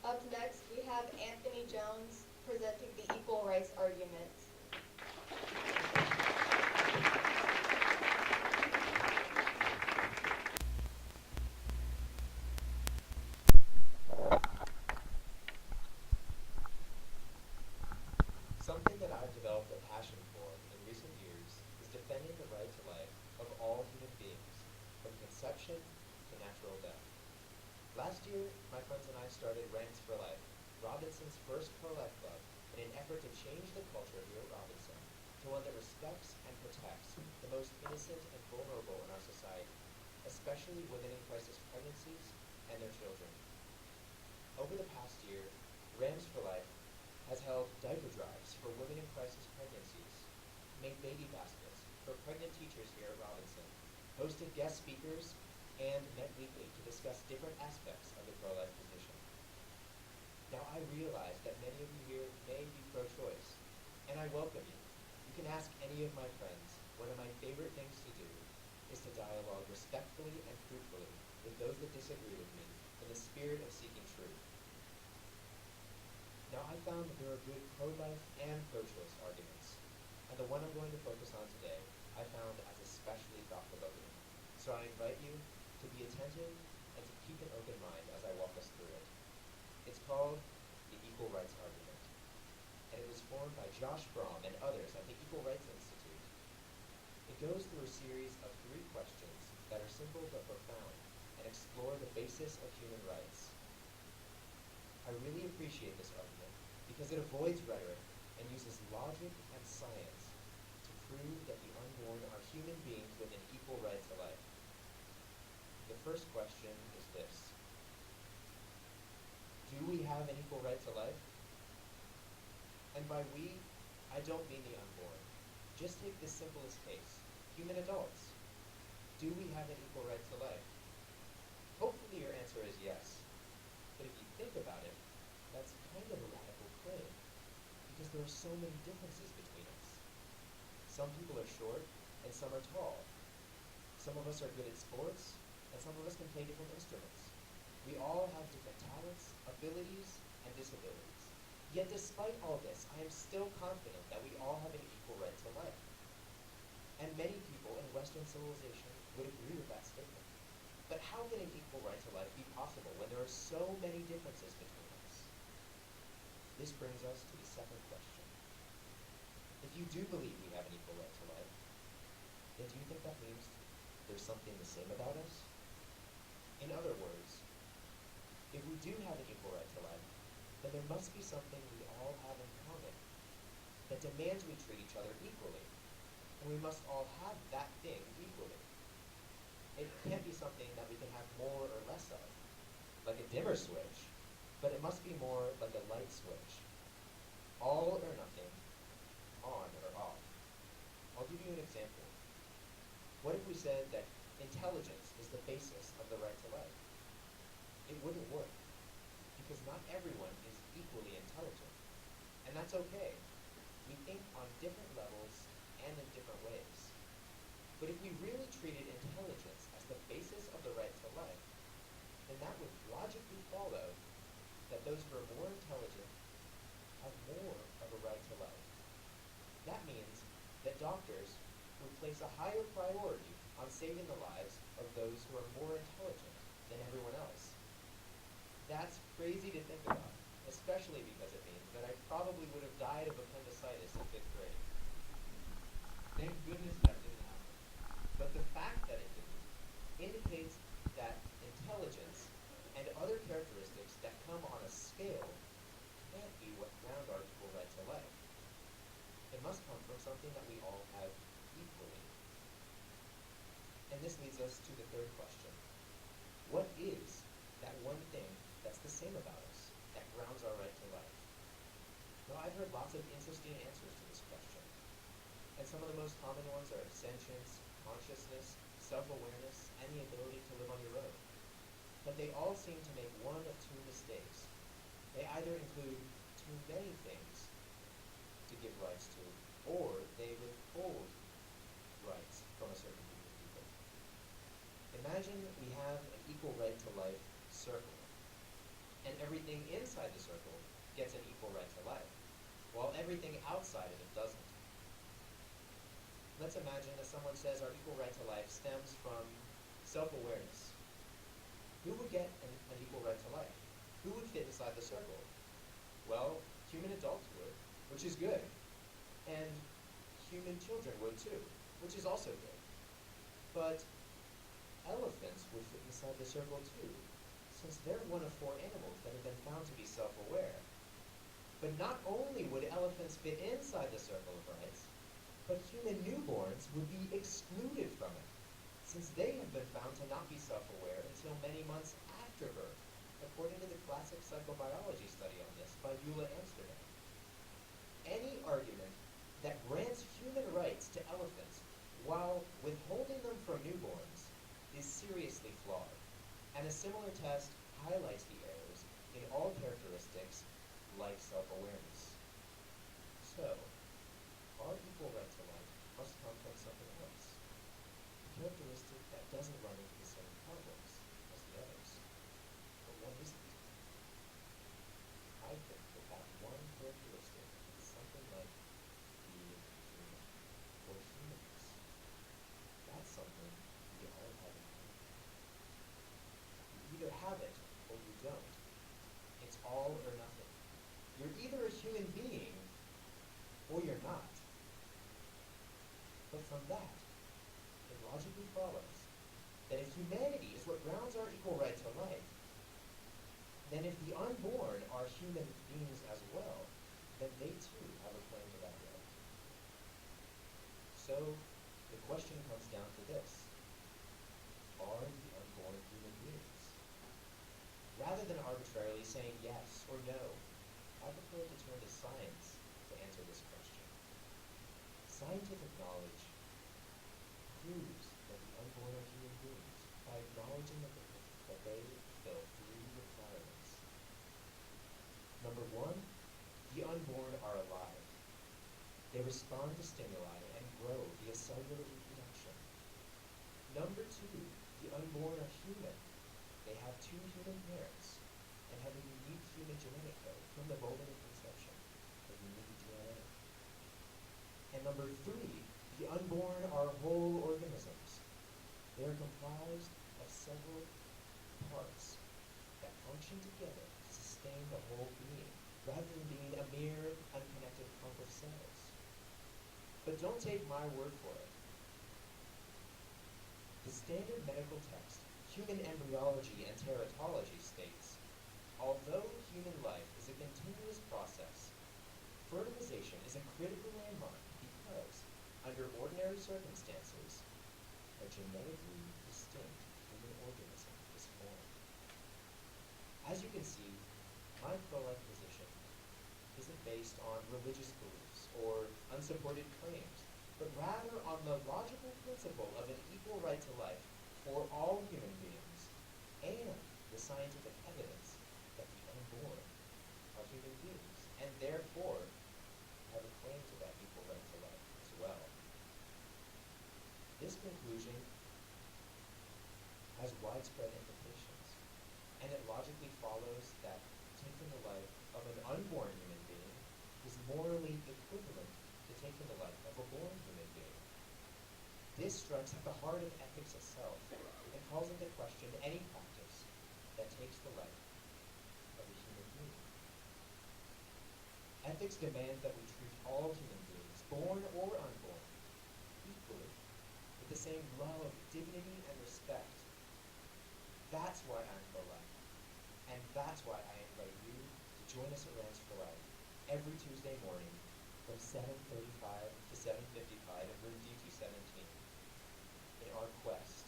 Up next, we have Anthony Jones presenting the equal rights argument. Something that I've developed a passion for in recent years is defending the right to life of all human beings, from conception to natural death. Last year, my friends and I started Ranks for Life, Robinson's first pro-life club, in an effort to change the culture here at Robinson to one that respects and protects the most innocent and vulnerable in our society, especially women in crisis pregnancies and their children. Over the past year, Rams for Life has held diaper drives for women in crisis pregnancies, made baby baskets for pregnant teachers here at Robinson, hosted guest speakers, and met weekly to discuss different aspects of the pro-life position. Now, I realize that many of you here may be pro-choice, and I welcome you. You can ask any of my friends. One of my favorite things to do is to dialogue respectfully and fruitfully with those that disagree with me in the spirit of seeking truth. Now, I found that there are good pro-life and pro-choice arguments, and the one I'm going to focus on today I found as especially thought-provoking. So I invite you to be attentive and to keep an open mind as I walk us through it. It's called the Equal Rights Argument, and it was formed by Josh Brahm and others at the Equal Rights Institute. It goes through a series of 3 questions that are simple but profound and explore the basis of human rights. I really appreciate this argument because it avoids rhetoric and uses logic and science to prove that the unborn are human beings with an equal right to life. The first question is this: do we have an equal right to life? And by we, I don't mean the unborn. Just take the simplest case, human adults. Do we have an equal right to life? Hopefully your answer is yes. But if you think about it, that's kind of a radical claim, because there are so many differences between us. Some people are short, and some are tall. Some of us are good at sports, and some of us can play different instruments. We all have different talents, abilities, and disabilities. Yet despite all this, I am still confident that we all have an equal right to life. And many people in Western civilization would agree with that statement. But how can an equal right to life be possible when there are so many differences between us? This brings us to the second question. If you do believe we have an equal right to life, then do you think that means there's something the same about us? In other words, if we do have an equal right to life, then there must be something we all have in common that demands we treat each other equally, and we must all have that thing equally. It can't be something that we can have more or less of, like a dimmer switch, but it must be more like a light switch. All or nothing, on or off. I'll give you an example. What if we said that intelligence is the basis of the right to life? It wouldn't work, because not everyone is equally intelligent, and that's okay. We think on different levels and in different ways. But if we really treated intelligence as the basis of the right to life, then that would logically follow that those who are more intelligent have more of a right to life. That means that doctors would place a higher priority on saving the lives of those who are more intelligent than everyone else. That's crazy to think about, especially because it means that I probably would have died of appendicitis in 5th grade. Thank goodness that didn't happen. But the fact that it didn't indicates that intelligence and other characteristics that come on a scale can't be what ground our equal right to life. It must come from something that we all have equally. And this leads us to the third question. What is that one thing that's the same about us, that grounds our right to life? Now, I've heard lots of interesting answers to this question. And some of the most common ones are sentience, consciousness, self-awareness, and the ability to live on your own. But they all seem to make one of 2 mistakes. They either include too many things to give rights to, or they withhold rights from a certain group of people. Imagine we have an equal right to life circle. and everything inside the circle gets an equal right to life, while everything outside of it doesn't. Let's imagine that someone says our equal right to life stems from self-awareness. Who would get an equal right to life? Who would fit inside the circle? Well, human adults would, which is good. And human children would too, which is also good. But elephants would fit inside the circle too, since they're one of 4 animals that have been found to be self-aware. But not only would elephants fit inside the circle of rights, but human newborns would be excluded from it, since they have been found to not be self-aware until many months after birth, according to the classic psychobiology study on this by Eula Amsterdam. Any argument that grants human rights to elephants while withholding them from newborns is seriously flawed, and a similar test highlights the errors in all characteristics like self-awareness. So, our equal right to life must come from something else, a characteristic that doesn't run into the same problems as the others. But what is it? I think that one characteristic is something like being human, or humanness. That's something we all have in common. You either have it or you don't. It's all or nothing. You're either a human being or you're not. But from that, it logically follows that if humanity is what grounds our equal right to life, then if the unborn are human beings as well, then they too have a claim to that right. So, the question comes down to this: are the unborn human beings? Rather than arbitrarily saying yes or no, I prefer to turn to science to answer this question. Scientific knowledge proves that the unborn are human beings by acknowledging that they fulfill 3 requirements. Number 1, the unborn are alive. They respond to stimuli and grow via cellular reproduction. Number 2, the unborn are human. They have 2 human parents and have a unique human genetic code from the moment of conception, a unique DNA. And number 3, the unborn are whole organisms. They are comprised of several parts that function together to sustain the whole being, rather than being a mere unconnected clump of cells. But don't take my word for it. The standard medical text, Human Embryology and Teratology, states, although human life is a continuous process, fertilization is a critical landmark because, under ordinary circumstances, a genetically distinct human organism is formed. As you can see, my pro-life position isn't based on religious beliefs or unsupported claims, but rather on the logical principle of an equal right to life for all human beings and the scientific evidence that the unborn are human beings and therefore have a claim to that equal right to life as well. This conclusion has widespread implications, and it logically follows that taking the life of an unborn human being is morally equivalent to taking the life of a born human being. This strikes at the heart of ethics itself and calls into question any practice that takes the life of a human being. Ethics demands that we treat all human beings, born or unborn, equally, with the same love, dignity, and respect. That's why I'm pro-life, and that's why I invite you to join us at Rams for Life every Tuesday morning from 7:35 to 7:55 in room D217 in our quest